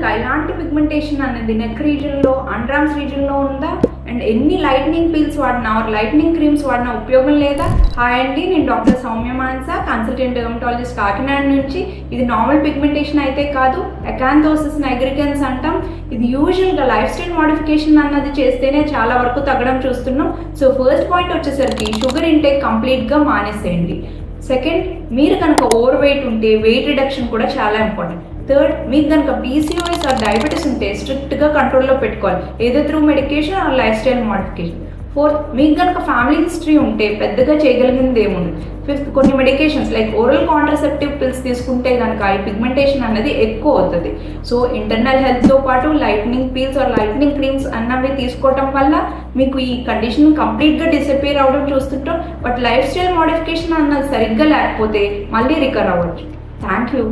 కనుక ఇలాంటి పిగ్మెంటేషన్ అనేది నెక్ రీజన్లో, అండర్ఆర్మ్స్ రీజన్లో ఉందా, అండ్ ఎన్ని లైట్నింగ్ పీల్స్ వాడినా లైట్నింగ్ క్రీమ్స్ వాడినా ఉపయోగం లేదా? హాయ్ అండి, నేను doctor Soumya Mansa, consultant dermatologist Kakinada నుంచి. ఇది నార్మల్ పిగ్మెంటేషన్ అయితే కాదు, అకాంథోసిస్ నైగ్రికన్స్ అంటాం. ఇది యూజువల్గా లైఫ్ స్టైల్ మోడిఫికేషన్ అన్నది చేస్తేనే చాలా వరకు తగ్గడం చూస్తున్నాం. సో ఫస్ట్ పాయింట్ వచ్చేసరికి షుగర్ ఇంటేక్ కంప్లీట్గా మానేసేయండి. సెకండ్, మీరు కనుక ఓవర్ వెయిట్ ఉంటే వెయిట్ రిడక్షన్ కూడా చాలా ఇంపార్టెంట్. థర్డ్, మీకు కనుక పీసీఓఎస్ ఆర్ డయాబెటీస్ ఉంటే స్ట్రిక్ట్గా కంట్రోల్లో పెట్టుకోవాలి, ఏదో through medication or life style modification. Fourth, మీకు కనుక ఫ్యామిలీ హిస్టరీ ఉంటే పెద్దగా చేయగలిగింది ఏముంది. ఫిఫ్త్, కొన్ని medications like oral contraceptive pills తీసుకుంటే కనుక ఈ పిగ్మెంటేషన్ అనేది ఎక్కువ అవుతుంది. సో ఇంటర్నల్ హెల్త్తో పాటు lightening peels or lightening creams అన్నవి తీసుకోవటం వల్ల మీకు ఈ కండిషన్ కంప్లీట్గా డిసపియర్ అవ్వడం చూస్తుంటాం. బట్ లైఫ్ స్టైల్ మోడిఫికేషన్ అన్నది సరిగ్గా లేకపోతే మళ్ళీ రికవర్ అవ్వచ్చు. Thank you.